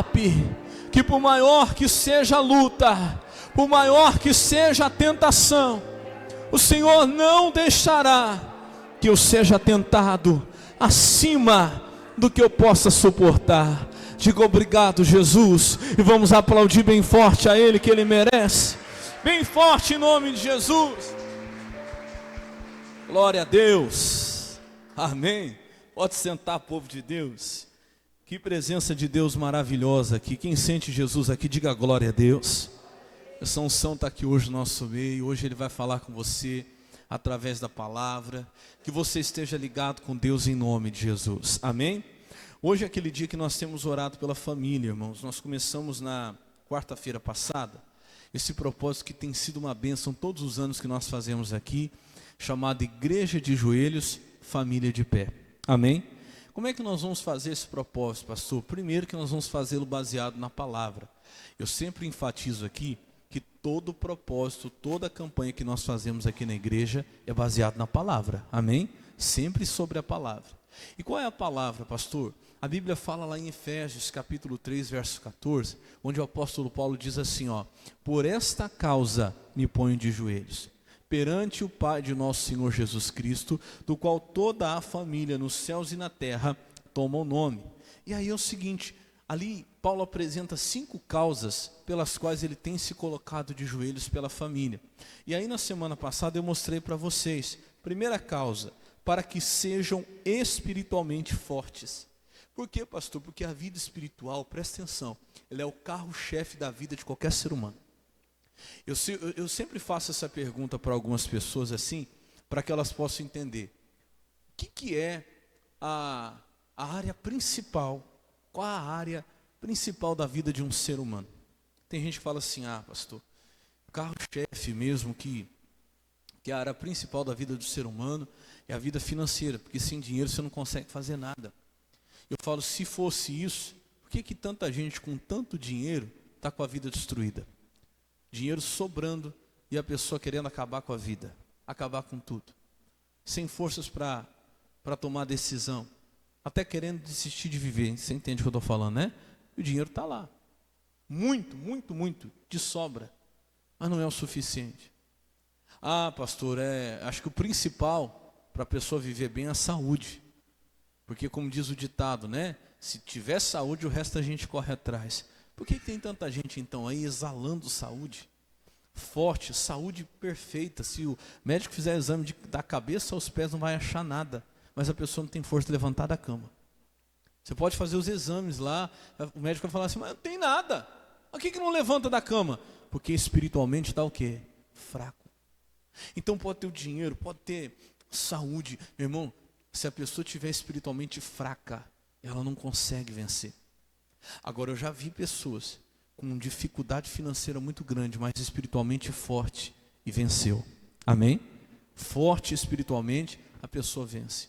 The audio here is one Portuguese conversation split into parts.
escape, que por maior que seja a luta, por maior que seja a tentação, o Senhor não deixará que eu seja tentado acima do que eu possa suportar. Diga obrigado, Jesus, e vamos aplaudir bem forte a Ele, que Ele merece. Bem forte em nome de Jesus. Glória a Deus. Amém. Pode sentar, povo de Deus. Que presença de Deus maravilhosa aqui. Quem sente Jesus aqui, diga glória a Deus. Essa unção está aqui hoje no nosso meio. Hoje Ele vai falar com você através da palavra. Que você esteja ligado com Deus em nome de Jesus. Amém? Hoje é aquele dia que nós temos orado pela família, irmãos. Nós começamos na quarta-feira passada esse propósito que tem sido uma bênção todos os anos que nós fazemos aqui, chamado Igreja de Joelhos, Família de Pé. Amém? Como é que nós vamos fazer esse propósito, pastor? Primeiro que nós vamos fazê-lo baseado na palavra. Eu sempre enfatizo aqui que todo propósito, toda campanha que nós fazemos aqui na igreja é baseado na palavra. Amém? Sempre sobre a palavra. E qual é a palavra, pastor? A Bíblia fala lá em Efésios capítulo 3, verso 14, onde o apóstolo Paulo diz assim, ó: por esta causa me ponho de joelhos perante o Pai de nosso Senhor Jesus Cristo, do qual toda a família nos céus e na terra toma o nome. E aí é o seguinte, ali Paulo apresenta 5 causas pelas quais ele tem se colocado de joelhos pela família. E aí na semana passada eu mostrei para vocês, primeira causa, para que sejam espiritualmente fortes. Por quê, pastor? Porque a vida espiritual, presta atenção, ela é o carro-chefe da vida de qualquer ser humano. Eu sempre faço essa pergunta para algumas pessoas assim, para que elas possam entender. O que é a área principal, qual a área principal da vida de um ser humano? Tem gente que fala assim, pastor, o carro-chefe mesmo, que a área principal da vida do ser humano é a vida financeira, porque sem dinheiro você não consegue fazer nada. Eu falo, se fosse isso, por que tanta gente com tanto dinheiro está com a vida destruída? Dinheiro sobrando e a pessoa querendo acabar com a vida, acabar com tudo. Sem forças para tomar decisão, até querendo desistir de viver. Você entende o que eu estou falando, né? E o dinheiro está lá. Muito, muito, muito, de sobra. Mas não é o suficiente. Pastor, acho que o principal para a pessoa viver bem é a saúde. Porque como diz o ditado, né? Se tiver saúde, o resto a gente corre atrás. Por que tem tanta gente então aí exalando saúde? Forte, saúde perfeita. Se o médico fizer exame da cabeça aos pés, não vai achar nada. Mas a pessoa não tem força de levantar da cama. Você pode fazer os exames lá, o médico vai falar assim, mas não tem nada. Por que não levanta da cama? Porque espiritualmente está o quê? Fraco. Então pode ter o dinheiro, pode ter saúde. Meu irmão, se a pessoa estiver espiritualmente fraca, ela não consegue vencer. Agora eu já vi pessoas com dificuldade financeira muito grande, mas espiritualmente forte e venceu. Amém? Forte espiritualmente, a pessoa vence.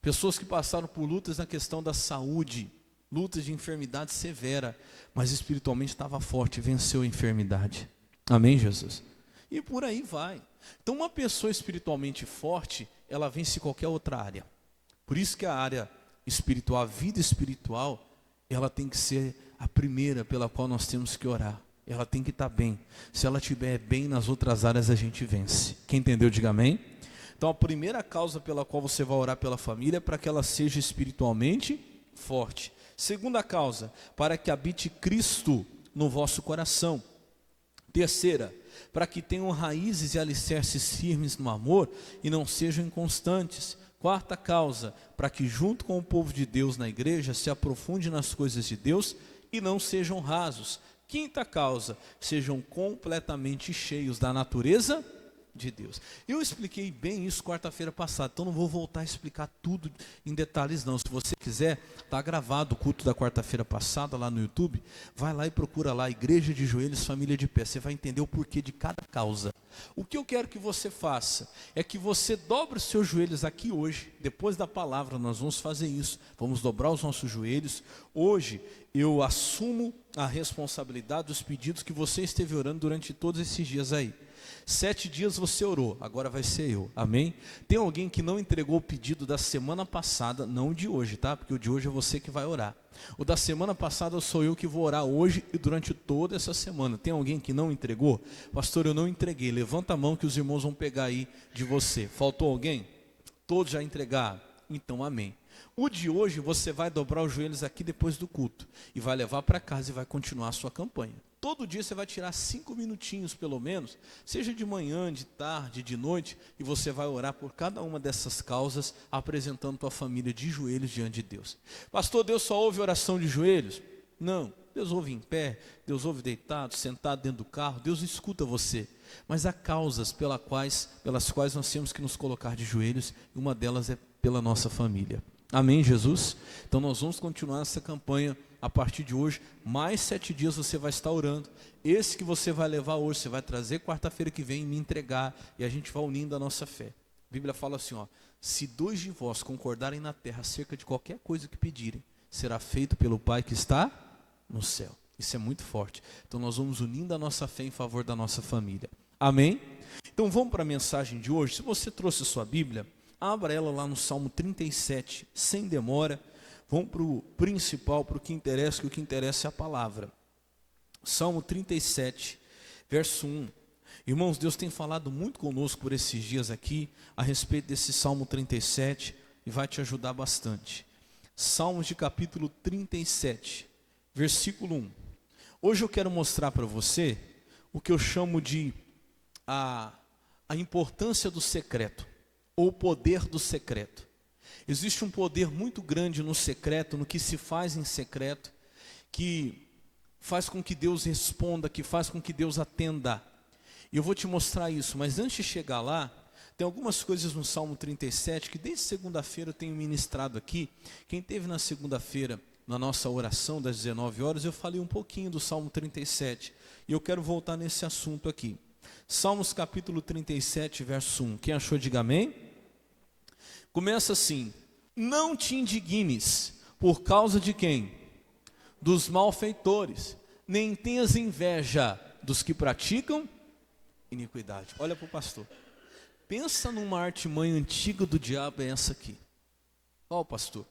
Pessoas que passaram por lutas na questão da saúde, lutas de enfermidade severa, mas espiritualmente estava forte e venceu a enfermidade. Amém, Jesus? E por aí vai. Então uma pessoa espiritualmente forte, ela vence qualquer outra área. Por isso que a área espiritual, a vida espiritual, ela tem que ser a primeira pela qual nós temos que orar. Ela tem que estar bem. Se ela estiver bem nas outras áreas, a gente vence. Quem entendeu, diga amém. Então a primeira causa pela qual você vai orar pela família é para que ela seja espiritualmente forte. Segunda causa, para que habite Cristo no vosso coração. Terceira, para que tenham raízes e alicerces firmes no amor e não sejam inconstantes. Quarta causa, para que junto com o povo de Deus na igreja se aprofunde nas coisas de Deus e não sejam rasos. Quinta causa, sejam completamente cheios da natureza de Deus. Eu expliquei bem isso quarta-feira passada, então não vou voltar a explicar tudo em detalhes não. Se você quiser, está gravado o culto da quarta-feira passada lá no YouTube, vai lá e procura lá, Igreja de Joelhos, Família de Pé. Você vai entender o porquê de cada causa. O que eu quero que você faça é que você dobre os seus joelhos aqui hoje, depois da palavra nós vamos fazer isso, vamos dobrar os nossos joelhos. Hoje eu assumo a responsabilidade dos pedidos que você esteve orando durante todos esses dias aí. 7 dias você orou, agora vai ser eu, amém? Tem alguém que não entregou o pedido da semana passada, não o de hoje, tá? Porque o de hoje é você que vai orar. O da semana passada sou eu que vou orar hoje e durante toda essa semana. Tem alguém que não entregou? Pastor, eu não entreguei. Levanta a mão que os irmãos vão pegar aí de você. Faltou alguém? Todos já entregaram? Então amém. O de hoje você vai dobrar os joelhos aqui depois do culto e vai levar para casa e vai continuar a sua campanha. Todo dia você vai tirar 5 minutinhos pelo menos, seja de manhã, de tarde, de noite, e você vai orar por cada uma dessas causas, apresentando tua família de joelhos diante de Deus. Pastor, Deus só ouve oração de joelhos? Não, Deus ouve em pé, Deus ouve deitado, sentado dentro do carro, Deus escuta você. Mas há causas pelas quais nós temos que nos colocar de joelhos, e uma delas é pela nossa família. Amém, Jesus? Então nós vamos continuar essa campanha a partir de hoje. Mais 7 dias você vai estar orando. Esse que você vai levar hoje, você vai trazer quarta-feira que vem e me entregar, e a gente vai unindo a nossa fé. A Bíblia fala assim, ó: se 2 de vós concordarem na terra acerca de qualquer coisa que pedirem, será feito pelo Pai que está no céu. Isso é muito forte. Então nós vamos unindo a nossa fé em favor da nossa família. Amém? Então vamos para a mensagem de hoje. Se você trouxe a sua Bíblia, abra ela lá no Salmo 37, sem demora. Vamos para o principal, para o que interessa, que o que interessa é a palavra. Salmo 37, verso 1. Irmãos, Deus tem falado muito conosco por esses dias aqui, a respeito desse Salmo 37, e vai te ajudar bastante. Salmos de capítulo 37, versículo 1. Hoje eu quero mostrar para você o que eu chamo de a importância do secreto, ou o poder do secreto. Existe um poder muito grande no secreto, no que se faz em secreto, que faz com que Deus responda, que faz com que Deus atenda. E eu vou te mostrar isso, mas antes de chegar lá, tem algumas coisas no Salmo 37, que desde segunda-feira eu tenho ministrado aqui. Quem teve na segunda-feira, na nossa oração das 19 horas, eu falei um pouquinho do Salmo 37, e eu quero voltar nesse assunto aqui. Salmos capítulo 37, verso 1. Quem achou, diga amém. Começa assim: não te indignes por causa de quem? Dos malfeitores, nem tenhas inveja dos que praticam iniquidade. Olha para o pastor. Pensa numa artimanha antiga do diabo, é essa aqui. Ó, pastor,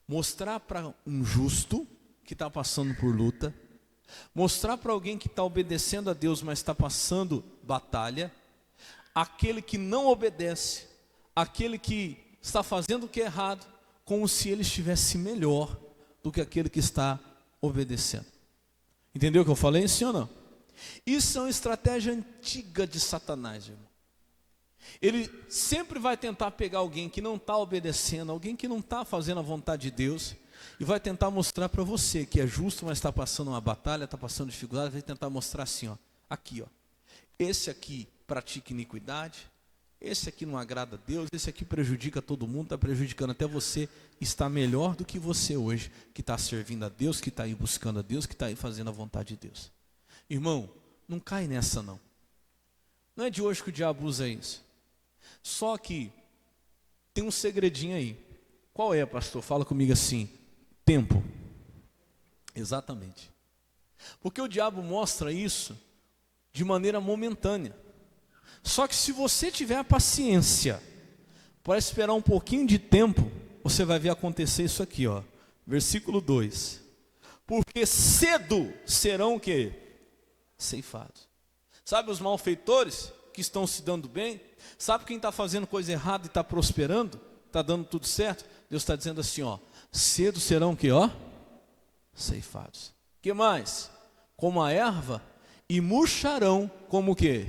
mostrar para um justo que está passando por luta, mostrar para alguém que está obedecendo a Deus, mas está passando batalha, aquele que não obedece, aquele que está fazendo o que é errado, como se ele estivesse melhor do que aquele que está obedecendo. Entendeu o que eu falei, sim ou não? Isso é uma estratégia antiga de Satanás, irmão. Ele sempre vai tentar pegar alguém que não está obedecendo, alguém que não está fazendo a vontade de Deus, e vai tentar mostrar para você que é justo, mas está passando uma batalha, está passando dificuldade, vai tentar mostrar assim, ó, aqui, ó, esse aqui pratica iniquidade, esse aqui não agrada a Deus, esse aqui prejudica todo mundo, está prejudicando até você, está melhor do que você hoje, que está servindo a Deus, que está aí buscando a Deus, que está aí fazendo a vontade de Deus. Irmão, não cai nessa não. Não é de hoje que o diabo usa isso. Só que tem um segredinho aí. Qual é, pastor? Fala comigo assim: tempo. Exatamente. Porque o diabo mostra isso de maneira momentânea. Só que se você tiver a paciência para esperar um pouquinho de tempo, você vai ver acontecer isso aqui, ó. Versículo 2. Porque cedo serão o quê? Ceifados. Sabe os malfeitores que estão se dando bem? Sabe quem está fazendo coisa errada e está prosperando? Está dando tudo certo? Deus está dizendo assim, ó: cedo serão o quê, ó? Ceifados. Que mais? Como a erva, e murcharão como o quê?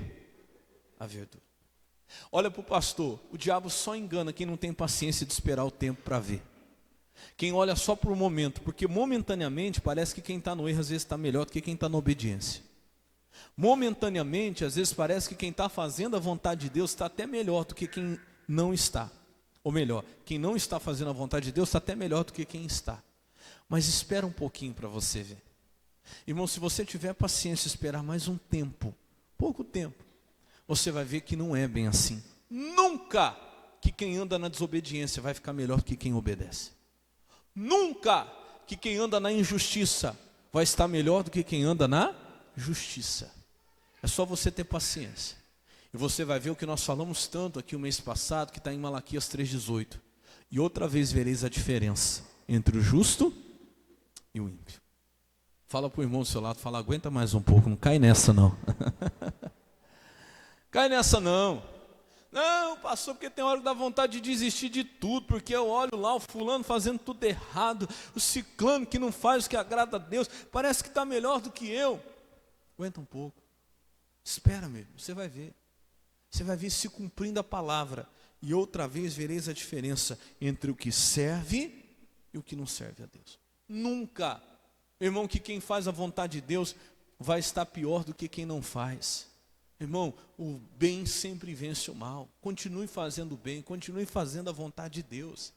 A verdura. Olha para o pastor, o diabo só engana quem não tem paciência de esperar o tempo para ver. Quem olha só por um momento, porque momentaneamente parece que quem está no erro às vezes está melhor do que quem está na obediência. Momentaneamente, às vezes parece que quem está fazendo a vontade de Deus está até melhor do que quem não está. Ou melhor, quem não está fazendo a vontade de Deus está até melhor do que quem está. Mas espera um pouquinho para você ver. Irmão, se você tiver paciência e esperar mais um tempo, pouco tempo, você vai ver que não é bem assim. Nunca que quem anda na desobediência vai ficar melhor do que quem obedece. Nunca que quem anda na injustiça vai estar melhor do que quem anda na justiça. É só você ter paciência. E você vai ver o que nós falamos tanto aqui o mês passado, que está em Malaquias 3,18. E outra vez vereis a diferença entre o justo e o ímpio. Fala para o irmão do seu lado, fala, aguenta mais um pouco, não cai nessa não. Cai nessa não. Não, pastor, porque tem hora que dá vontade de desistir de tudo, porque eu olho lá o fulano fazendo tudo errado, o ciclano que não faz o que agrada a Deus, parece que está melhor do que eu. Aguenta um pouco, espera mesmo, você vai ver. Você vai ver se cumprindo a palavra. E outra vez vereis a diferença entre o que serve e o que não serve a Deus. Nunca, irmão, que quem faz a vontade de Deus vai estar pior do que quem não faz. Irmão, o bem sempre vence o mal. Continue fazendo o bem, continue fazendo a vontade de Deus.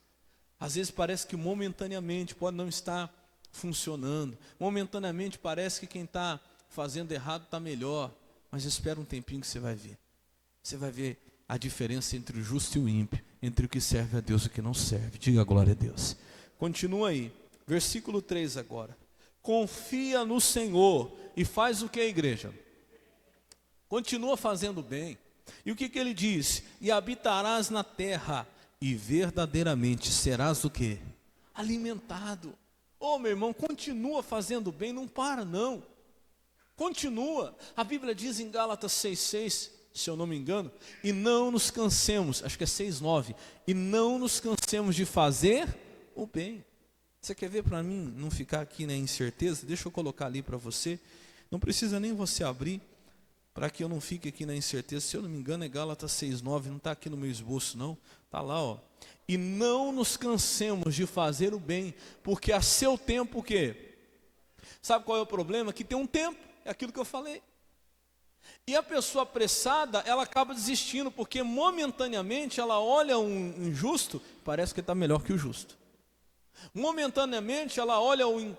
Às vezes parece que momentaneamente pode não estar funcionando. Momentaneamente parece que quem está fazendo errado está melhor. Mas espera um tempinho que você vai ver. Você vai ver a diferença entre o justo e o ímpio, entre o que serve a Deus e o que não serve. Diga glória a Deus. Continua aí, versículo 3 agora. Confia no Senhor e faz o que, a igreja? Continua fazendo bem. E o que ele diz? E habitarás na terra e verdadeiramente serás o que? Alimentado. Ô meu irmão, continua fazendo bem, não para não. Continua. A Bíblia diz em Gálatas 6,6, se eu não me engano, e não nos cansemos, acho que é 6,9, e não nos cansemos de fazer o bem. Você quer ver para mim não ficar aqui na incerteza? Deixa eu colocar ali para você, não precisa nem você abrir, para que eu não fique aqui na incerteza. Se eu não me engano é Gálatas 6,9, não está aqui no meu esboço não, está lá ó. E não nos cansemos de fazer o bem, porque a seu tempo o quê? Sabe qual é o problema? Que tem um tempo, é aquilo que eu falei. E a pessoa apressada, ela acaba desistindo, porque momentaneamente ela olha um injusto, parece que está melhor que o justo. Momentaneamente ela olha o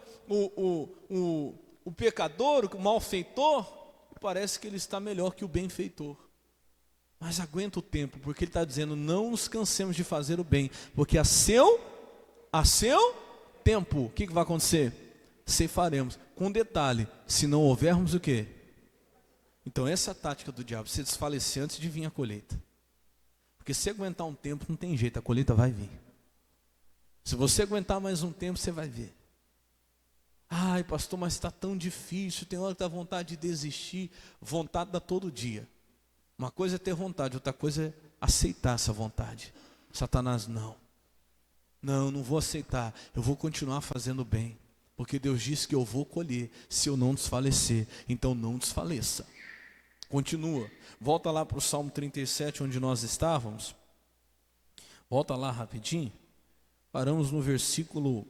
pecador, o malfeitor, parece que ele está melhor que o benfeitor. Mas aguenta o tempo, porque ele está dizendo, não nos cansemos de fazer o bem, porque a seu tempo, o que vai acontecer? Ceifaremos. Com detalhe, se não houvermos o quê? Então essa é a tática do diabo, você desfalecer antes de vir a colheita. Porque se aguentar um tempo, não tem jeito, a colheita vai vir. Se você aguentar mais um tempo, você vai ver. Ai pastor, mas está tão difícil, tem hora que dá vontade de desistir. Vontade dá todo dia. Uma coisa é ter vontade, outra coisa é aceitar essa vontade. Satanás, não, não vou aceitar, eu vou continuar fazendo bem. Porque Deus disse que eu vou colher se eu não desfalecer, então não desfaleça. Continua, volta lá para o Salmo 37, onde nós estávamos. Volta lá rapidinho. Paramos no versículo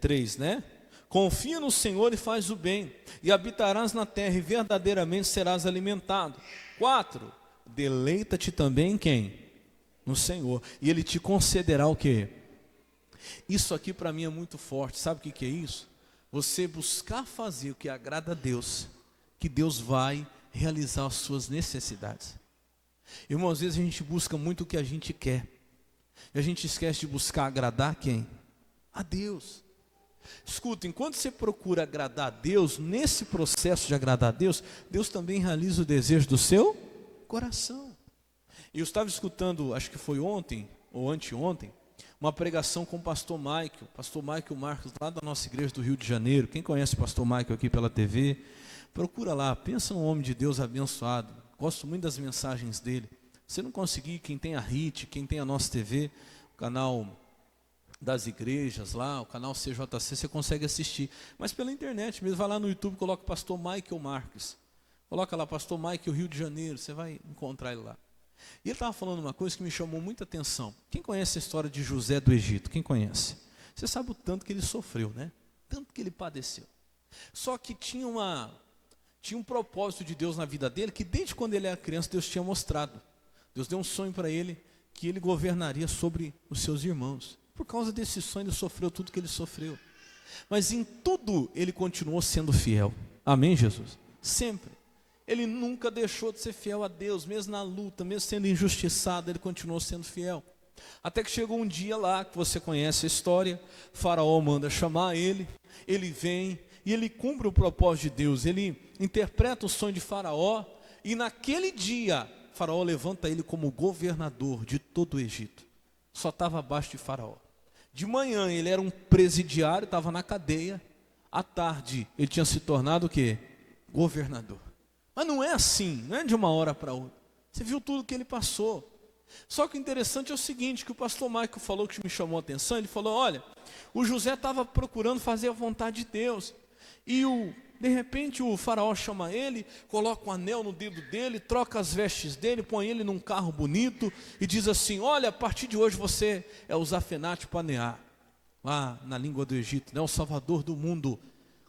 3, né? Confia no Senhor e faz o bem, e habitarás na terra, e verdadeiramente serás alimentado. 4, deleita-te também em quem? No Senhor, e Ele te concederá o quê? Isso aqui para mim é muito forte, sabe o que é isso? Você buscar fazer o que agrada a Deus, que Deus vai realizar as suas necessidades. Irmão, às vezes a gente busca muito o que a gente quer, e a gente esquece de buscar agradar quem? A Deus. Escuta, enquanto você procura agradar a Deus, nesse processo de agradar a Deus, Deus também realiza o desejo do seu coração. E eu estava escutando, acho que foi ontem ou anteontem, uma pregação com o pastor Michael Marcos, lá da nossa igreja do Rio de Janeiro. Quem conhece o pastor Michael aqui pela TV, procura lá, pensa num homem de Deus abençoado. Gosto muito das mensagens dele. Se não conseguir, quem tem a HIT, quem tem a nossa TV, o canal das igrejas lá, o canal CJC, você consegue assistir. Mas pela internet mesmo, vai lá no YouTube, coloca pastor Michael Marques. Coloca lá, pastor Michael Rio de Janeiro, você vai encontrar ele lá. E ele estava falando uma coisa que me chamou muita atenção. Quem conhece a história de José do Egito? Quem conhece? Você sabe o tanto que ele sofreu, né? Tanto que ele padeceu. Só que tinha um propósito de Deus na vida dele, que desde quando ele era criança, Deus tinha mostrado. Deus deu um sonho para ele, que ele governaria sobre os seus irmãos. Por causa desse sonho, ele sofreu tudo que ele sofreu. Mas em tudo, ele continuou sendo fiel. Amém, Jesus? Sempre. Ele nunca deixou de ser fiel a Deus, mesmo na luta, mesmo sendo injustiçado, ele continuou sendo fiel. Até que chegou um dia lá, que você conhece a história, Faraó manda chamar ele vem, e ele cumpre o propósito de Deus. Ele interpreta o sonho de Faraó, e naquele dia, Faraó levanta ele como governador de todo o Egito. Só estava abaixo de Faraó. De manhã ele era um presidiário, estava na cadeia. À tarde ele tinha se tornado o quê? Governador. Mas não é assim, não é de uma hora para outra. Você viu tudo que ele passou. Só que o interessante é o seguinte, que o pastor Michael falou, que me chamou a atenção. Ele falou, olha, o José estava procurando fazer a vontade de Deus. E de repente o faraó chama ele, coloca um anel no dedo dele, troca as vestes dele, põe ele num carro bonito e diz assim, olha, a partir de hoje você é o Zafenate Paneá, lá na língua do Egito, né, o salvador do mundo.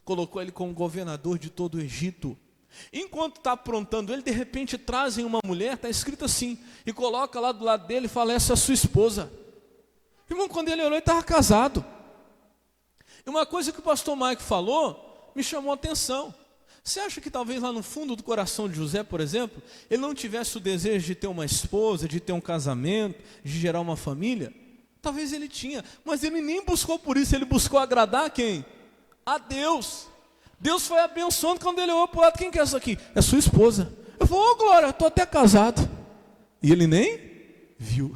Colocou ele como governador de todo o Egito. Enquanto está aprontando ele, de repente trazem uma mulher, está escrito assim, e coloca lá do lado dele e fala, essa é a sua esposa. Irmão, quando ele olhou, ele estava casado. E uma coisa que o pastor Mike falou, me chamou a atenção. Você acha que talvez lá no fundo do coração de José, por exemplo, ele não tivesse o desejo de ter uma esposa, de ter um casamento, de gerar uma família? Talvez ele tinha, mas ele nem buscou por isso, ele buscou agradar quem? A Deus. Deus foi abençoando. Quando ele olhou para o lado, quem que é essa aqui? É sua esposa. Eu falei, ô Glória, estou até casado. E ele nem viu.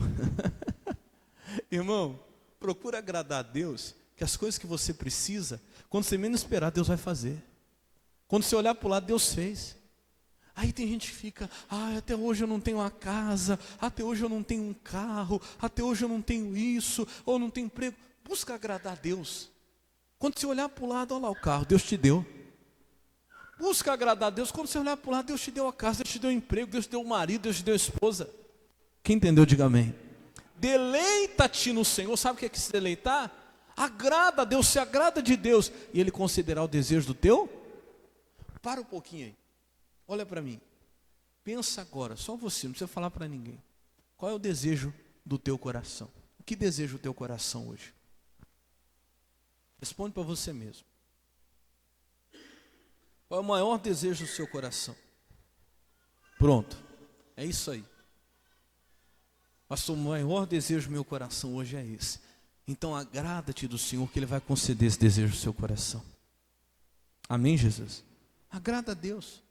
Irmão, procura agradar a Deus, que as coisas que você precisa, quando você menos esperar, Deus vai fazer. Quando você olhar para o lado, Deus fez. Aí tem gente que fica, até hoje eu não tenho uma casa, até hoje eu não tenho um carro, até hoje eu não tenho isso, ou não tenho emprego. Busca agradar a Deus. Quando você olhar para o lado, olha lá o carro, Deus te deu. Busca agradar a Deus. Quando você olhar para o lado, Deus te deu a casa, Deus te deu o emprego, Deus te deu o marido, Deus te deu a esposa. Quem entendeu, diga amém. Deleita-te no Senhor. Sabe o que é que se deleitar? Agrada a Deus, se agrada de Deus. E Ele considerar o desejo do teu? Para um pouquinho aí. Olha para mim. Pensa agora, só você, não precisa falar para ninguém. Qual é o desejo do teu coração? O que deseja o teu coração hoje? Responde para você mesmo. Qual é o maior desejo do seu coração? Pronto, é isso aí. Pastor, o maior desejo do meu coração hoje é esse. Então agrada-te do Senhor, que Ele vai conceder esse desejo do seu coração. Amém, Jesus? Agrada a Deus.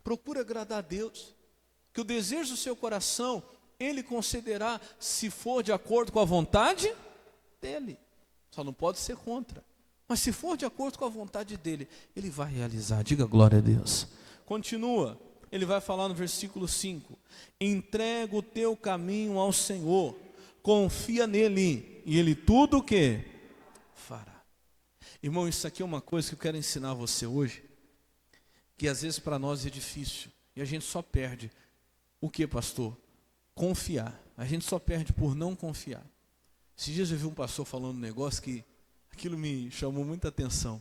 Procura agradar a Deus. Que o desejo do seu coração, Ele concederá se for de acordo com a vontade dEle. Só não pode ser contra. Mas se for de acordo com a vontade dEle, Ele vai realizar. Diga glória a Deus. Continua. Ele vai falar no versículo 5. Entrega o teu caminho ao Senhor. Confia nele. E Ele tudo o que? Fará. Irmão, isso aqui é uma coisa que eu quero ensinar a você hoje. Que às vezes para nós é difícil. E a gente só perde. O que, pastor? Confiar. A gente só perde por não confiar. Esses dias eu vi um pastor falando um negócio que aquilo me chamou muita atenção.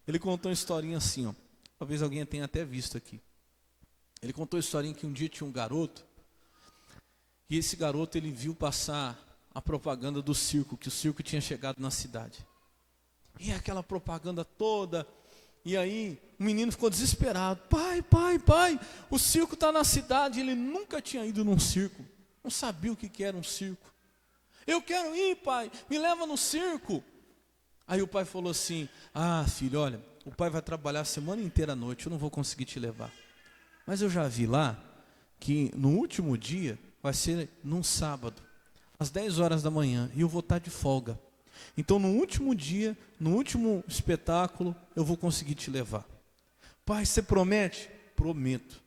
Ele contou uma historinha assim, ó. Talvez alguém tenha até visto aqui. Ele contou a historinha que um dia tinha um garoto, e esse garoto ele viu passar a propaganda do circo, que o circo tinha chegado na cidade. E aquela propaganda toda, e aí o menino ficou desesperado. Pai, o circo está na cidade. Ele nunca tinha ido num circo, não sabia o que era um circo. Eu quero ir, pai, me leva no circo. Aí o pai falou assim, filho, olha, o pai vai trabalhar a semana inteira à noite, eu não vou conseguir te levar. Mas eu já vi lá, que no último dia, vai ser num sábado, às 10 horas da manhã, e eu vou estar de folga. Então no último dia, no último espetáculo, eu vou conseguir te levar. Pai, você promete? Prometo.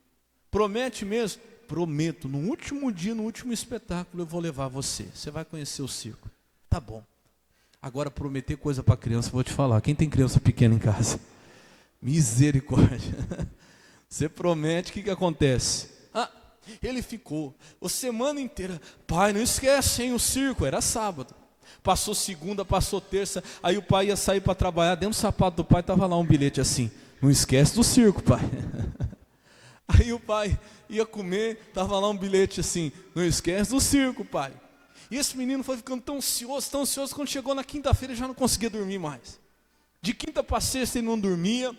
Promete mesmo? Prometo, no último dia, no último espetáculo, eu vou levar você. Você vai conhecer o circo. Tá bom. Agora, prometer coisa para criança, vou te falar. Quem tem criança pequena em casa? Misericórdia. Você promete, o que acontece? Ele ficou a semana inteira. Pai, não esquece, hein, o circo. Era sábado. Passou segunda, passou terça. Aí o pai ia sair para trabalhar. Dentro do sapato do pai estava lá um bilhete assim. Não esquece do circo, pai. Aí o pai ia comer, estava lá um bilhete assim, não esquece do circo, pai. E esse menino foi ficando tão ansioso, quando chegou na quinta-feira ele já não conseguia dormir mais. De quinta para sexta ele não dormia.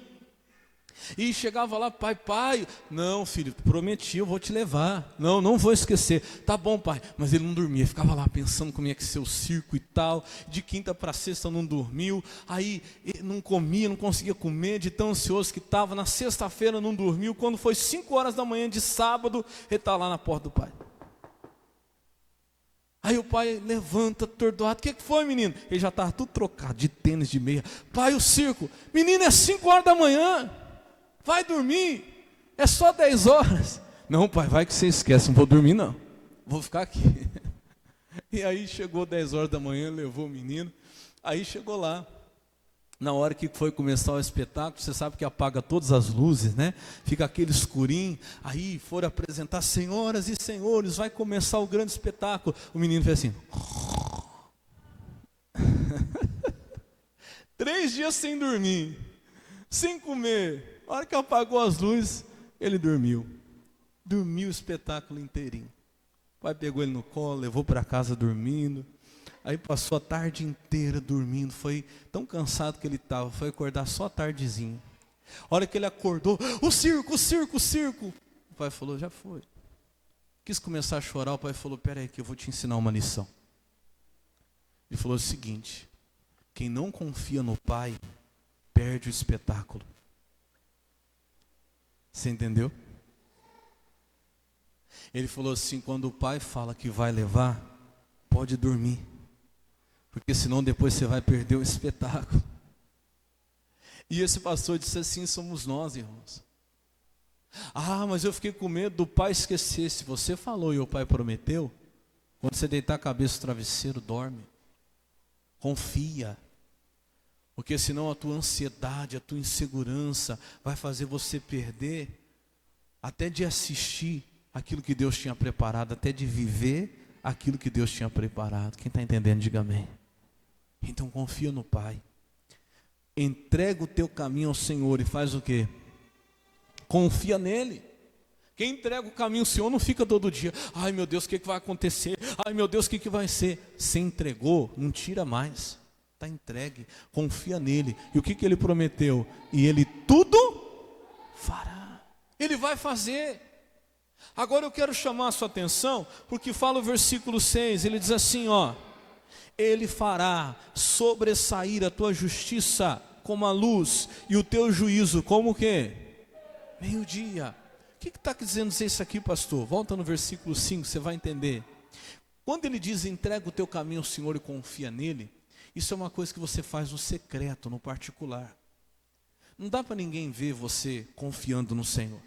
E chegava lá, pai, não filho, prometi, eu vou te levar, não vou esquecer, tá bom pai, mas ele não dormia, ficava lá pensando como ia ser o circo e tal, de quinta para sexta não dormiu, aí não comia, não conseguia comer, de tão ansioso que estava, na sexta-feira não dormiu, quando foi 5 horas da manhã de sábado, ele está lá na porta do pai. Aí o pai levanta, atordoado, o que foi menino? Ele já estava tudo trocado, de tênis, de meia, pai, o circo, menino, é 5 horas da manhã, vai dormir, é só 10 horas. Não, pai, vai que você esquece, não vou dormir não, vou ficar aqui. E aí chegou 10 horas da manhã, levou o menino, aí chegou lá, na hora que foi começar o espetáculo, você sabe que apaga todas as luzes, né? Fica aquele escurinho, aí foram apresentar, senhoras e senhores, vai começar o grande espetáculo. O menino fez assim, 3 dias sem dormir, sem comer. A hora que apagou as luzes, ele dormiu o espetáculo inteirinho. O pai pegou ele no colo, levou para casa dormindo. Aí passou a tarde inteira dormindo. Foi tão cansado que ele estava, foi acordar só a tardezinha. A hora que ele acordou, o circo. O pai falou, já foi. Quis começar a chorar, o pai falou, peraí que eu vou te ensinar uma lição. Ele falou o seguinte, quem não confia no pai, perde o espetáculo. Você entendeu? Ele falou assim, quando o pai fala que vai levar, pode dormir, porque senão depois você vai perder o espetáculo. E esse pastor disse assim, somos nós, irmãos. Ah, mas eu fiquei com medo do pai esquecer. Se você falou e o pai prometeu, quando você deitar a cabeça no travesseiro, dorme. Confia. Porque senão a tua ansiedade, a tua insegurança vai fazer você perder até de assistir aquilo que Deus tinha preparado, até de viver aquilo que Deus tinha preparado. Quem está entendendo, diga amém. Então confia no Pai. Entrega o teu caminho ao Senhor e faz o quê? Confia nele. Quem entrega o caminho ao Senhor não fica todo dia, ai meu Deus, o que vai acontecer? Ai meu Deus, o que vai ser? Se entregou, não tira mais. Está entregue, confia nele. E o que ele prometeu? E ele tudo fará. Ele vai fazer. Agora eu quero chamar a sua atenção, porque fala o versículo 6, ele diz assim, ó, ele fará sobressair a tua justiça como a luz, e o teu juízo como o quê? Meio-dia. O que está dizendo isso aqui, pastor? Volta no versículo 5, você vai entender. Quando ele diz, entrega o teu caminho ao Senhor e confia nele, isso é uma coisa que você faz no secreto, no particular. Não dá para ninguém ver você confiando no Senhor.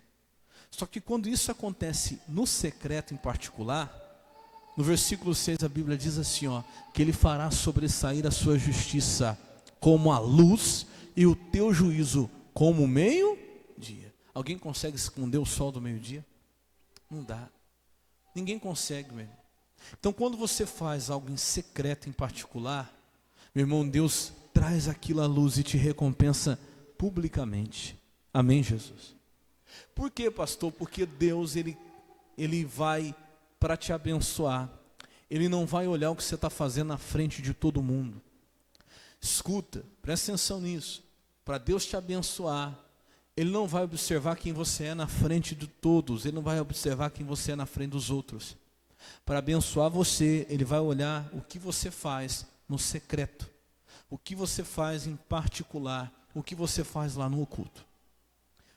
Só que quando isso acontece no secreto em particular, no versículo 6 a Bíblia diz assim, ó, que ele fará sobressair a sua justiça como a luz e o teu juízo como o meio-dia. Alguém consegue esconder o sol do meio-dia? Não dá. Ninguém consegue, meu irmão. Então quando você faz algo em secreto em particular, meu irmão, Deus traz aquilo à luz e te recompensa publicamente. Amém, Jesus? Por quê, pastor? Porque Deus, Ele vai para te abençoar. Ele não vai olhar o que você está fazendo na frente de todo mundo. Escuta, presta atenção nisso. Para Deus te abençoar, Ele não vai observar quem você é na frente de todos. Ele não vai observar quem você é na frente dos outros. Para abençoar você, Ele vai olhar o que você faz no secreto. O que você faz em particular. O que você faz lá no oculto.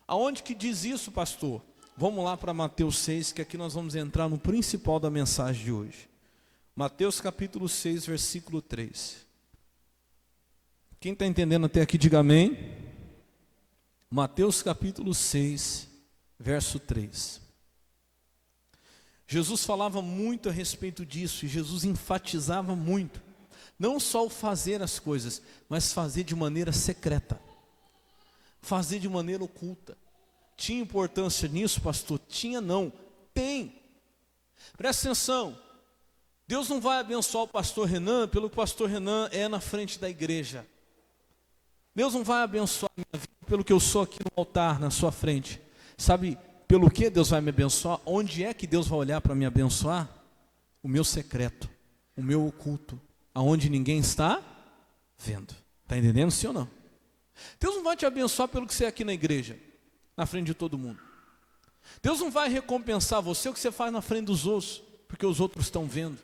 Aonde que diz isso, pastor? Vamos lá para Mateus 6, que aqui nós vamos entrar no principal da mensagem de hoje. Mateus capítulo 6, versículo 3. Quem está entendendo até aqui, diga amém. Mateus capítulo 6, verso 3. Jesus falava muito a respeito disso, e Jesus enfatizava muito. Não só o fazer as coisas, mas fazer de maneira secreta. Fazer de maneira oculta. Tinha importância nisso, pastor? Tinha não, tem. Presta atenção, Deus não vai abençoar o pastor Renan pelo que o pastor Renan é na frente da igreja. Deus não vai abençoar a minha vida pelo que eu sou aqui no altar, na sua frente. Sabe pelo que Deus vai me abençoar? Onde é que Deus vai olhar para me abençoar? O meu secreto, o meu oculto, aonde ninguém está vendo. Está entendendo, sim ou não? Deus não vai te abençoar pelo que você é aqui na igreja. na frente de todo mundo. Deus não vai recompensar você o que você faz na frente dos outros, porque os outros estão vendo.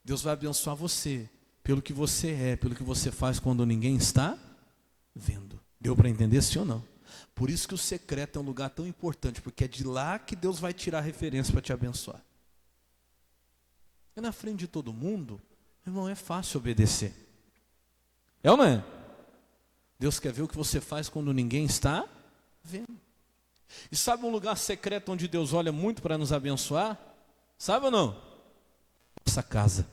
Deus vai abençoar você pelo que você é, pelo que você faz quando ninguém está vendo. Deu para entender, sim ou não? Por isso que o secreto é um lugar tão importante, porque é de lá que Deus vai tirar a referência para te abençoar. E na frente de todo mundo, irmão, é fácil obedecer. É ou não é? Deus quer ver o que você faz quando ninguém está vendo. E sabe um lugar secreto onde Deus olha muito para nos abençoar? Sabe ou não? Nossa casa.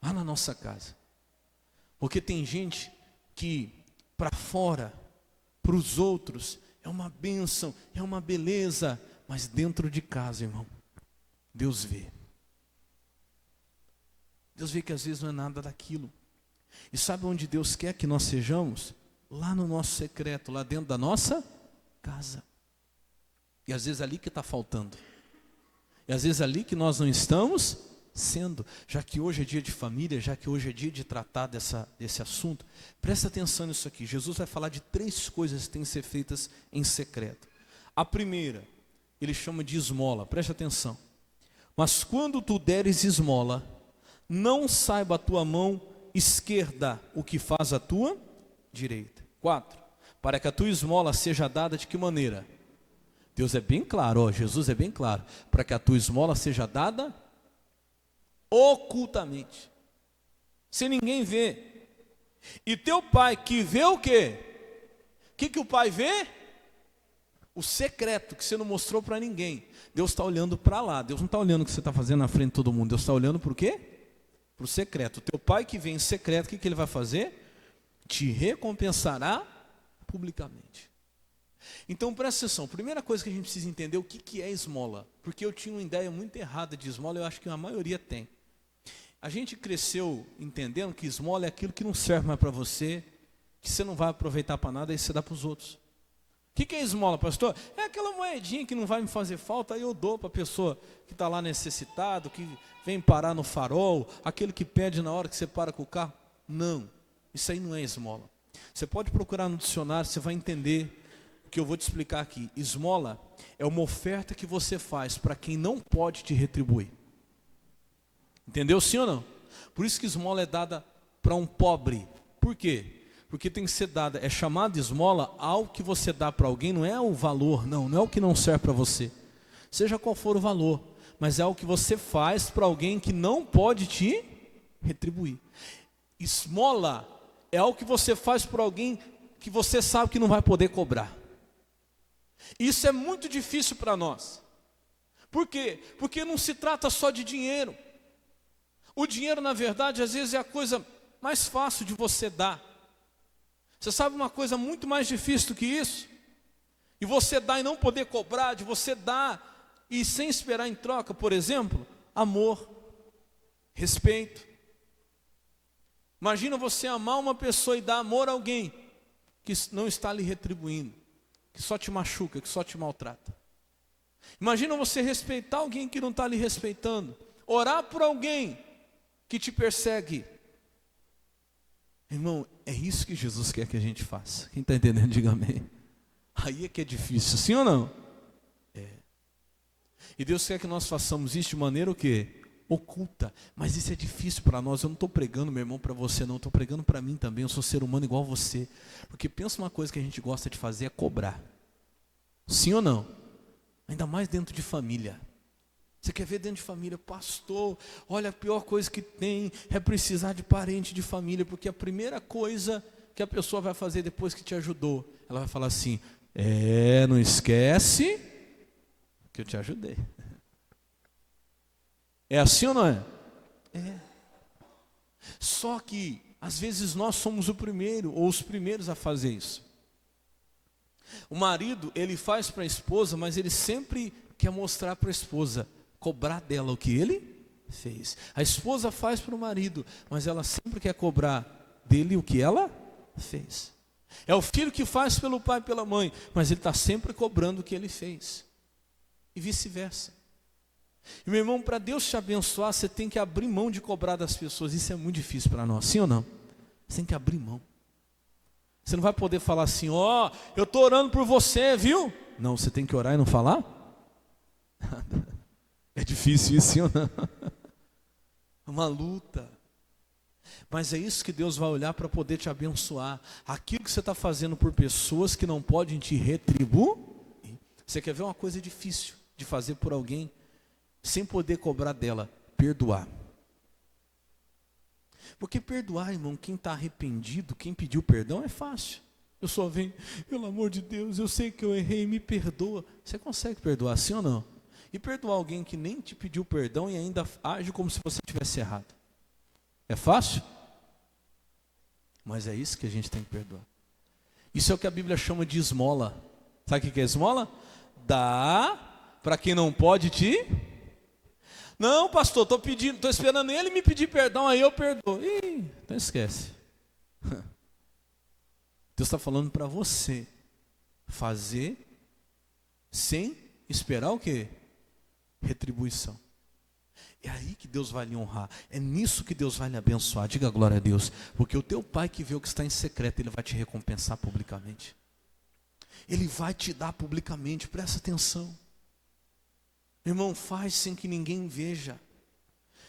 Lá na nossa casa. Porque tem gente que para fora, para os outros, é uma bênção, é uma beleza, mas dentro de casa, irmão, Deus vê. Deus vê que às vezes não é nada daquilo. E sabe onde Deus quer que nós sejamos? Lá no nosso secreto, lá dentro da nossa casa. E às vezes ali que está faltando. E às vezes ali que nós não estamos sendo. Já que hoje é dia de família, já que hoje é dia de tratar desse assunto, presta atenção nisso aqui. Jesus vai falar de 3 coisas que têm que ser feitas em secreto. A primeira, ele chama de esmola, presta atenção. Mas quando tu deres esmola, não saiba a tua mão esquerda o que faz a tua direita. 4, para que a tua esmola seja dada de que maneira? Deus é bem claro, Jesus é bem claro, para que a tua esmola seja dada ocultamente, sem ninguém ver. E teu pai que vê o quê? O que o pai vê? O secreto que você não mostrou para ninguém. Deus está olhando para lá, Deus não está olhando o que você está fazendo na frente de todo mundo, Deus está olhando para o quê? Para o secreto. O teu pai que vem em secreto, o que ele vai fazer? Te recompensará publicamente. Então presta atenção, primeira coisa que a gente precisa entender, o que é esmola, porque eu tinha uma ideia muito errada de esmola, eu acho que a maioria tem. A gente cresceu entendendo que esmola é aquilo que não serve mais para você, que você não vai aproveitar para nada, aí você dá para os outros. O que é esmola, pastor? É aquela moedinha que não vai me fazer falta, aí eu dou para a pessoa que está lá necessitado, que vem parar no farol, aquele que pede na hora que você para com o carro. Não, isso aí não é esmola. Você pode procurar no dicionário, você vai entender o que eu vou te explicar aqui. Esmola é uma oferta que você faz para quem não pode te retribuir. Entendeu, sim ou não? Por isso que esmola é dada para um pobre. Por quê? Porque tem que ser dada, é chamada esmola algo que você dá para alguém, não é o valor, não é o que não serve para você. Seja qual for o valor, mas é algo que você faz para alguém que não pode te retribuir. Esmola é algo que você faz para alguém que você sabe que não vai poder cobrar. Isso é muito difícil para nós. Por quê? Porque não se trata só de dinheiro. O dinheiro, na verdade, às vezes é a coisa mais fácil de você dar. Você sabe uma coisa muito mais difícil do que isso? E você dá e não poder cobrar, de você dar e sem esperar em troca, por exemplo, amor, respeito. Imagina você amar uma pessoa e dar amor a alguém que não está lhe retribuindo, que só te machuca, que só te maltrata. Imagina você respeitar alguém que não está lhe respeitando, orar por alguém que te persegue. Irmão, é isso que Jesus quer que a gente faça. Quem está entendendo, diga amém. Aí é que é difícil, sim ou não? É. E Deus quer que nós façamos isso de maneira o quê? Oculta. Mas isso é difícil para nós. Eu não estou pregando, meu irmão, para você não. Estou pregando para mim também. Eu sou ser humano igual a você. Porque pensa uma coisa que a gente gosta de fazer é cobrar. Sim ou não? Ainda mais dentro de família. Você quer ver dentro de família, pastor, olha, a pior coisa que tem é precisar de parente de família, porque a primeira coisa que a pessoa vai fazer depois que te ajudou, ela vai falar assim, não esquece que eu te ajudei. É assim ou não é? É. Só que, às vezes, nós somos o primeiro, ou os primeiros a fazer isso. O marido, ele faz para a esposa, mas ele sempre quer mostrar para a esposa, cobrar dela o que ele fez. A esposa faz para o marido, mas ela sempre quer cobrar dele o que ela fez. É o filho que faz pelo pai e pela mãe, mas ele está sempre cobrando o que ele fez. E vice-versa. E meu irmão, para Deus te abençoar, você tem que abrir mão de cobrar das pessoas. Isso é muito difícil para nós, sim ou não? Você tem que abrir mão. Você não vai poder falar assim, ó, eu estou orando por você, viu? Não, você tem que orar e não falar? É difícil isso, sim ou não? É uma luta. Mas é isso que Deus vai olhar para poder te abençoar. Aquilo que você está fazendo por pessoas que não podem te retribuir. Você quer ver uma coisa difícil de fazer por alguém, sem poder cobrar dela? Perdoar. Porque perdoar, irmão, quem está arrependido, quem pediu perdão é fácil. Eu só venho, pelo amor de Deus, eu sei que eu errei, me perdoa. Você consegue perdoar, sim ou não? E perdoar alguém que nem te pediu perdão e ainda age como se você tivesse errado. É fácil? Mas é isso que a gente tem que perdoar. Isso é o que a Bíblia chama de esmola. Sabe o que é esmola? Dá para quem não pode te... Não, pastor, estou esperando ele me pedir perdão, aí eu perdoo. Então esquece. Deus está falando para você fazer sem esperar o quê? Retribuição. É aí que Deus vai lhe honrar. É nisso que Deus vai lhe abençoar. Diga glória a Deus. Porque o teu pai que vê o que está em secreto, ele vai te recompensar publicamente. Ele vai te dar publicamente. Presta atenção. Irmão, faz sem que ninguém veja.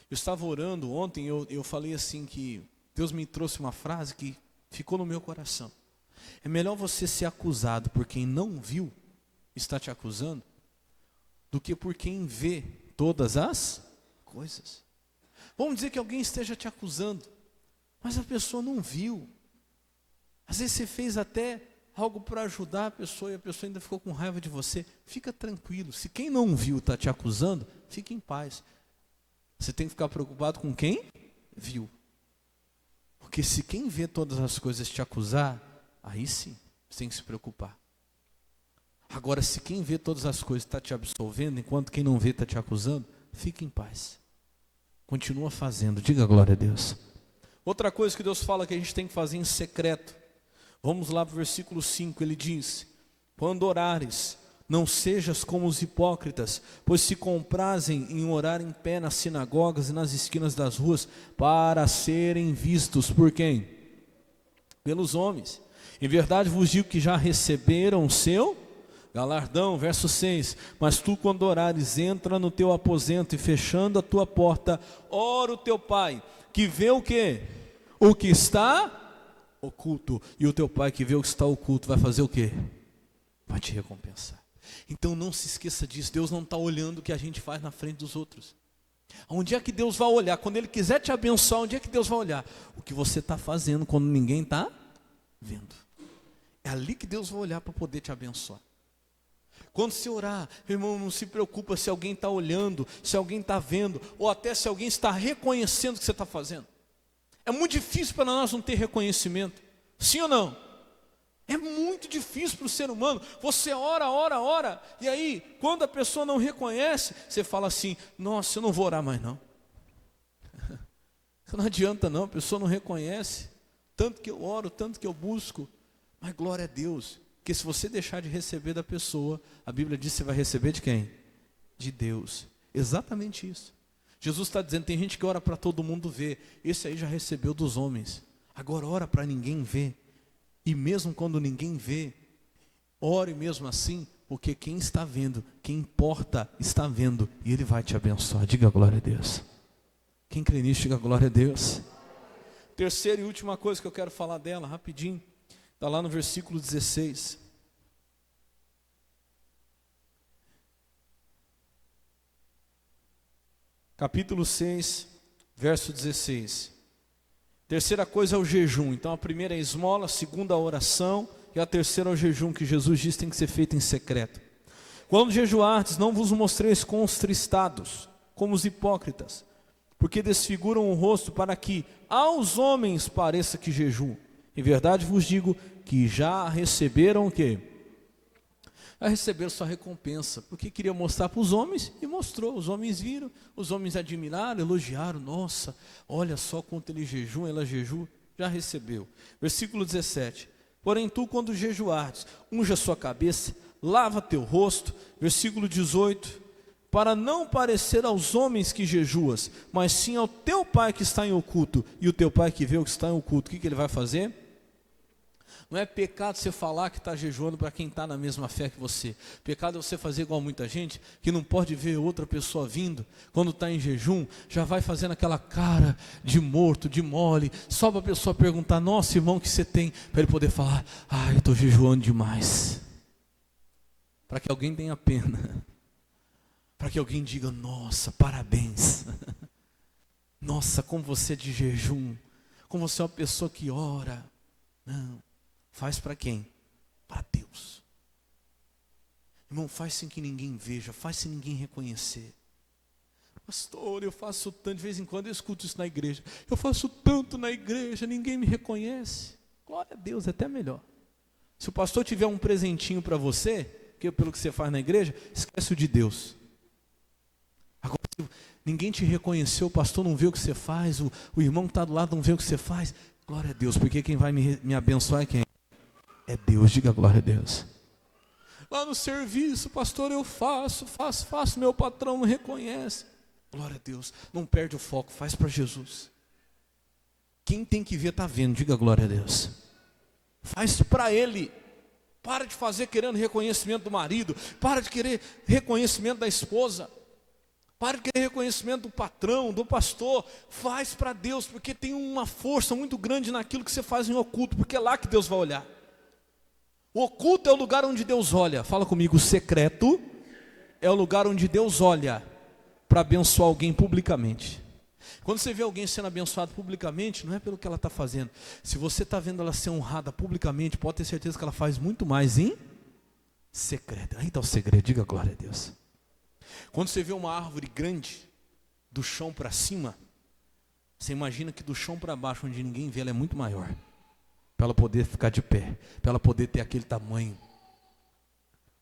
Eu estava orando ontem, eu falei assim que Deus me trouxe uma frase que ficou no meu coração. É melhor você ser acusado por quem não viu, está te acusando, do que por quem vê todas as coisas. Vamos dizer que alguém esteja te acusando, mas a pessoa não viu. Às vezes você fez até algo para ajudar a pessoa e a pessoa ainda ficou com raiva de você. Fica tranquilo, se quem não viu está te acusando, fique em paz. Você tem que ficar preocupado com quem viu. Porque se quem vê todas as coisas te acusar, aí sim, você tem que se preocupar. Agora, se quem vê todas as coisas está te absolvendo, enquanto quem não vê está te acusando, fique em paz. Continua fazendo, diga glória a Deus. Outra coisa que Deus fala que a gente tem que fazer em secreto. Vamos lá para o versículo 5, ele diz: quando orares, não sejas como os hipócritas, pois se comprazem em orar em pé nas sinagogas e nas esquinas das ruas, para serem vistos por quem? Pelos homens. Em verdade vos digo que já receberam o seu galardão. Verso 6, mas tu quando orares, entra no teu aposento e fechando a tua porta, ora o teu pai, que vê o quê? O que está oculto, e o teu pai que vê o que está oculto vai fazer o quê? Vai te recompensar. Então não se esqueça disso. Deus não está olhando o que a gente faz na frente dos outros. Onde é que Deus vai olhar? Quando Ele quiser te abençoar, onde é que Deus vai olhar? O que você está fazendo quando ninguém está vendo. É ali que Deus vai olhar para poder te abençoar. Quando você orar, irmão, não se preocupa se alguém está olhando, se alguém está vendo, ou até se alguém está reconhecendo o que você está fazendo. É muito difícil para nós não ter reconhecimento. Sim ou não? É muito difícil para o ser humano. Você ora, e aí, quando a pessoa não reconhece, você fala assim: nossa, eu não vou orar mais não. Não adianta não, a pessoa não reconhece. Tanto que eu oro, tanto que eu busco. Mas glória a Deus, que se você deixar de receber da pessoa, a Bíblia diz que você vai receber de quem? De Deus. Exatamente isso. Jesus está dizendo, tem gente que ora para todo mundo ver. Esse aí já recebeu dos homens. Agora ora para ninguém ver. E mesmo quando ninguém vê, ore mesmo assim, porque quem está vendo, quem importa, está vendo, e Ele vai te abençoar. Diga glória a Deus. Quem crê nisso, diga glória a Deus. Terceira e última coisa que eu quero falar dela, rapidinho, está lá no versículo 16. Capítulo 6, verso 16. Terceira coisa é o jejum. Então a primeira é a esmola, a segunda a oração, e a terceira é o jejum, que Jesus diz que tem que ser feito em secreto. Quando jejuardes, não vos mostreis contristados, como os hipócritas, porque desfiguram o rosto para que aos homens pareça que jejuam. Em verdade vos digo que já receberam o quê? A receber sua recompensa, porque queria mostrar para os homens e mostrou. Os homens viram, os homens admiraram, elogiaram. Nossa, olha só quanto ele jejua, ela jejua, já recebeu. Versículo 17. Porém tu, quando jejuardes, unja a sua cabeça, lava teu rosto. Versículo 18. Para não parecer aos homens que jejuas, mas sim ao teu pai que está em oculto. E o teu pai que vê o que está em oculto, o que ele vai fazer? Não é pecado você falar que está jejuando para quem está na mesma fé que você. Pecado é você fazer igual muita gente, que não pode ver outra pessoa vindo, quando está em jejum, já vai fazendo aquela cara de morto, de mole, só para a pessoa perguntar: nossa, irmão, o que você tem? Para ele poder falar: ah, eu estou jejuando demais. Para que alguém tenha pena. Para que alguém diga: nossa, parabéns. Nossa, como você é de jejum. Como você é uma pessoa que ora. Não. Faz para quem? Para Deus. Irmão, faz sem que ninguém veja, faz sem ninguém reconhecer. Pastor, eu faço tanto, de vez em quando eu escuto isso na igreja. Eu faço tanto na igreja, ninguém me reconhece. Glória a Deus, é até melhor. Se o pastor tiver um presentinho para você, pelo que você faz na igreja, esquece o de Deus. Agora, se ninguém te reconheceu, o pastor não vê o que você faz, o irmão que está do lado não vê o que você faz, glória a Deus, porque quem vai me abençoar é quem? É Deus, diga glória a Deus. Lá no serviço, pastor, eu faço, meu patrão não reconhece. Glória a Deus, não perde o foco, faz para Jesus. Quem tem que ver está vendo, diga glória a Deus. Faz para Ele. Para de fazer querendo reconhecimento do marido, para de querer reconhecimento da esposa, para de querer reconhecimento do patrão, do pastor. Faz para Deus, porque tem uma força muito grande naquilo que você faz em oculto, porque é lá que Deus vai olhar. O oculto é o lugar onde Deus olha. Fala comigo, o secreto é o lugar onde Deus olha para abençoar alguém publicamente. Quando você vê alguém sendo abençoado publicamente, não é pelo que ela está fazendo. Se você está vendo ela ser honrada publicamente, pode ter certeza que ela faz muito mais em secreto. Aí está o segredo, diga glória a Deus. Quando você vê uma árvore grande, do chão para cima, você imagina que do chão para baixo, onde ninguém vê, ela é muito maior. Para ela poder ficar de pé, para ela poder ter aquele tamanho.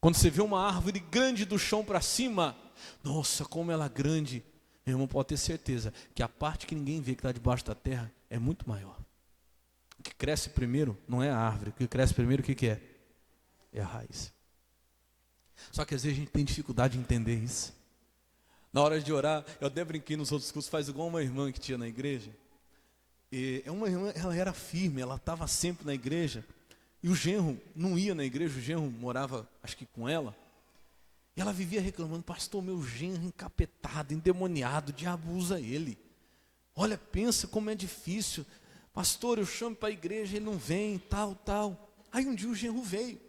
Quando você vê uma árvore grande do chão para cima, nossa, como ela é grande. Meu irmão, pode ter certeza que a parte que ninguém vê que está debaixo da terra é muito maior. O que cresce primeiro não é a árvore, o que cresce primeiro o que é? É a raiz. Só que às vezes a gente tem dificuldade de entender isso. Na hora de orar, eu até brinquei nos outros cursos, faz igual uma irmã que tinha na igreja. E uma irmã, ela era firme, ela estava sempre na igreja. E o genro não ia na igreja, o genro morava, acho que com ela. E ela vivia reclamando: pastor, meu genro encapetado, endemoniado, o diabo usa ele. Olha, pensa como é difícil. Pastor, eu chamo para a igreja, ele não vem, tal. Aí um dia o genro veio.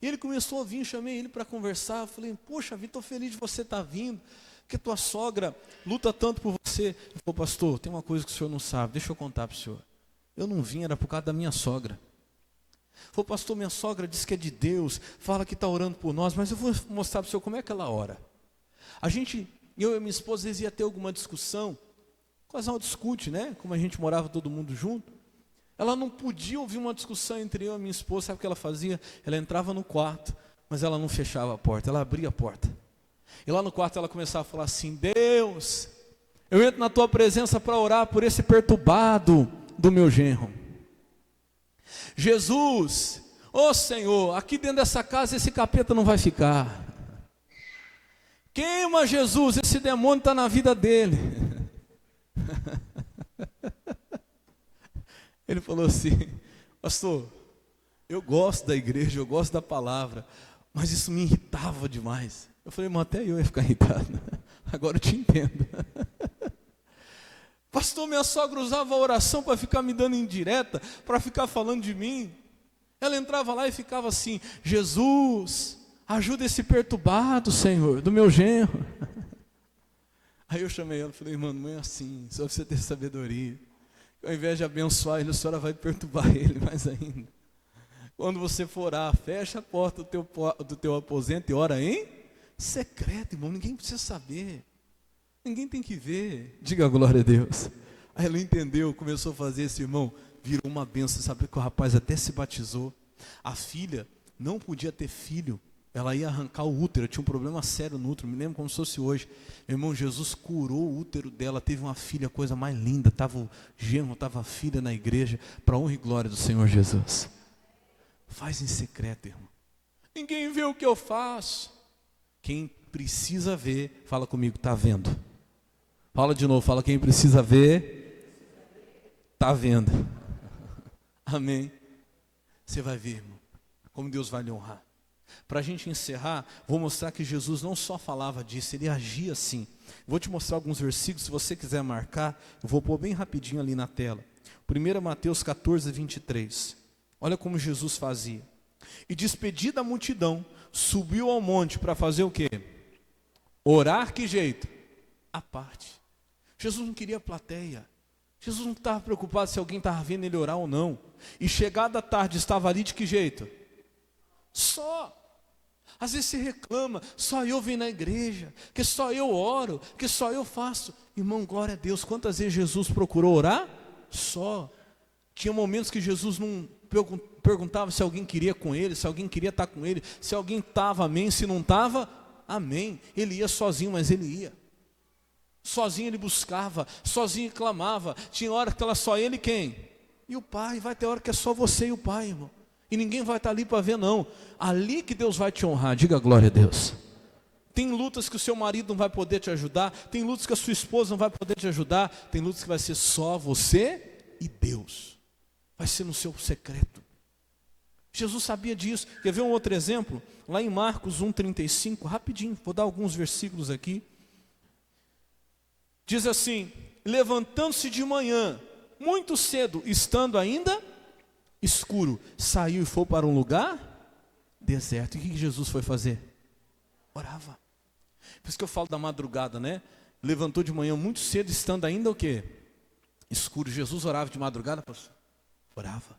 E ele começou a vir, chamei ele para conversar. Eu falei: poxa vida, estou feliz de você estar vindo, porque tua sogra luta tanto por você. Ele falou: pastor, tem uma coisa que o senhor não sabe, deixa eu contar para o senhor. Eu não vim, era por causa da minha sogra. Falou: pastor, minha sogra disse que é de Deus, fala que está orando por nós, mas eu vou mostrar para o senhor como é que ela ora. Eu e minha esposa, às vezes ia ter alguma discussão, o casal discute, né? Como a gente morava todo mundo junto, ela não podia ouvir uma discussão entre eu e minha esposa. Sabe o que ela fazia? Ela entrava no quarto, mas ela não fechava a porta, ela abria a porta. E lá no quarto ela começava a falar assim: Deus, eu entro na tua presença para orar por esse perturbado do meu genro. Jesus, ô Senhor, aqui dentro dessa casa esse capeta não vai ficar. Queima Jesus, esse demônio está na vida dele. Ele falou assim: pastor, eu gosto da igreja, eu gosto da palavra, mas isso me irritava demais. Eu falei: irmão, até eu ia ficar irritado. Agora eu te entendo. Pastor, minha sogra usava a oração para ficar me dando indireta, para ficar falando de mim. Ela entrava lá e ficava assim: Jesus, ajuda esse perturbado, Senhor, do meu genro. Aí eu chamei ela e falei: irmão, não é assim, só você ter sabedoria. Ao invés de abençoar ele, a senhora vai perturbar ele mais ainda. Quando você for orar, fecha a porta do teu aposento e ora em secreto, irmão, ninguém precisa saber. Ninguém tem que ver. Diga glória a Deus. Aí ela entendeu, começou a fazer. Esse irmão virou uma bênção. Sabe que o rapaz até se batizou. A filha não podia ter filho, ela ia arrancar o útero, tinha um problema sério no útero, me lembro como se fosse hoje. Meu irmão, Jesus curou o útero dela, teve uma filha, coisa mais linda. Estava o genro, estava a filha na igreja, para honra e glória do Senhor Jesus. Faz em secreto, irmão. Ninguém vê o que eu faço. Quem precisa ver, fala comigo, está vendo. Fala de novo, fala: quem precisa ver, está vendo. Amém. Você vai ver, irmão, como Deus vai lhe honrar. Para a gente encerrar, vou mostrar que Jesus não só falava disso, ele agia assim. Vou te mostrar alguns versículos, se você quiser marcar, eu vou pôr bem rapidinho ali na tela. 1 Mateus 14, 23. Olha como Jesus fazia. E despedida a multidão, subiu ao monte para fazer o quê? Orar, que jeito? À parte. Jesus não queria plateia. Jesus não estava preocupado se alguém estava vendo ele orar ou não. E chegada a tarde, estava ali de que jeito? Só. Às vezes você reclama, só eu venho na igreja, que só eu oro, que só eu faço. Irmão, glória a Deus, quantas vezes Jesus procurou orar? Só. Tinha momentos que Jesus não perguntava se alguém queria com ele, se alguém queria estar com ele, se alguém estava, amém, se não estava, amém. Ele ia sozinho, mas ele ia. Sozinho ele buscava, sozinho ele clamava. Tinha hora que estava só ele e quem? E o Pai. Vai ter hora que é só você e o Pai, irmão. E ninguém vai estar ali para ver, não. Ali que Deus vai te honrar, diga glória a Deus. Tem lutas que o seu marido não vai poder te ajudar, tem lutas que a sua esposa não vai poder te ajudar, tem lutas que vai ser só você e Deus. Vai ser no seu secreto. Jesus sabia disso. Quer ver um outro exemplo? Lá em Marcos 1,35, rapidinho, vou dar alguns versículos aqui. Diz assim: levantando-se de manhã, muito cedo, estando ainda escuro, saiu e foi para um lugar deserto. E o que Jesus foi fazer? Orava. Por isso que eu falo da madrugada, né? Levantou de manhã muito cedo, estando ainda o quê? Escuro. Jesus orava de madrugada, pastor? Orava.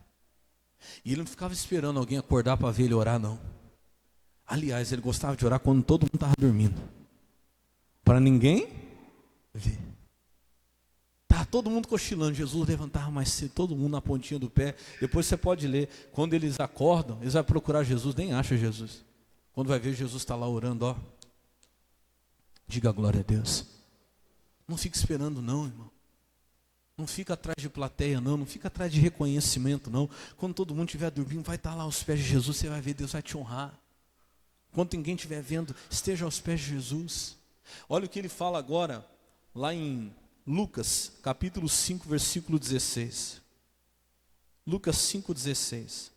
E ele não ficava esperando alguém acordar para ver ele orar, não. Aliás, ele gostava de orar quando todo mundo estava dormindo, para ninguém ver. Estava todo mundo cochilando. Jesus levantava mais cedo, todo mundo na pontinha do pé. Depois você pode ler, quando eles acordam, eles vão procurar Jesus, nem acham Jesus. Quando vai ver, Jesus está lá orando, ó. Diga glória a Deus. Não fica esperando não, irmão. Não fica atrás de plateia não, não fica atrás de reconhecimento não. Quando todo mundo estiver dormindo, vai estar lá aos pés de Jesus, você vai ver, Deus vai te honrar. Quando ninguém estiver vendo, esteja aos pés de Jesus. Olha o que ele fala agora, lá em Lucas, capítulo 5, versículo 16. Lucas 5,16.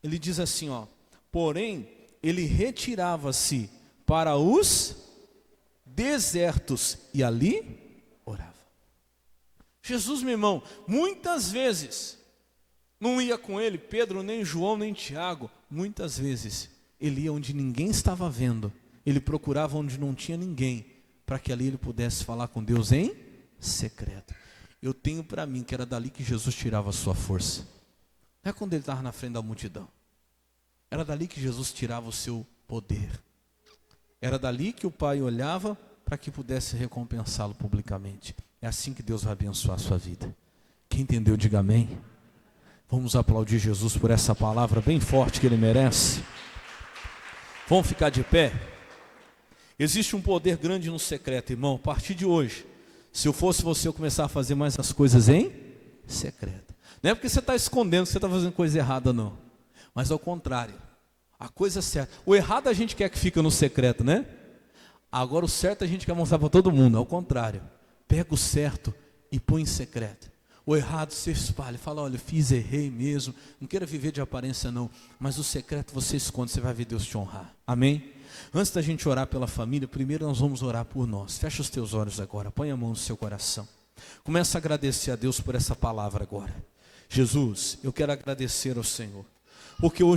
Ele diz assim, ó: porém, ele retirava-se para os desertos e ali orava. Jesus, meu irmão, muitas vezes, não ia com ele Pedro, nem João, nem Tiago. Muitas vezes, ele ia onde ninguém estava vendo. Ele procurava onde não tinha ninguém, para que ali ele pudesse falar com Deus em secreto. Eu tenho para mim que era dali que Jesus tirava a sua força. Não é quando ele estava na frente da multidão. Era dali que Jesus tirava o seu poder. Era dali que o Pai olhava para que pudesse recompensá-lo publicamente. É assim que Deus vai abençoar a sua vida. Quem entendeu, diga amém. Vamos aplaudir Jesus por essa palavra bem forte que Ele merece. Vamos ficar de pé. Existe um poder grande no secreto, irmão. A partir de hoje, se eu fosse você, eu começar a fazer mais as coisas em secreto. Não é porque você está escondendo que você está fazendo coisa errada, não. Mas ao contrário, a coisa certa. O errado a gente quer que fique no secreto, né? Agora o certo a gente quer mostrar para todo mundo. Ao contrário, pega o certo e põe em secreto. O errado você espalha, fala, olha, fiz, errei mesmo. Não quero viver de aparência não. Mas o secreto você esconde, você vai ver Deus te honrar. Amém? Antes da gente orar pela família, primeiro nós vamos orar por nós. Fecha os teus olhos agora, põe a mão no seu coração. Começa a agradecer a Deus por essa palavra agora. Jesus, eu quero agradecer ao Senhor, porque hoje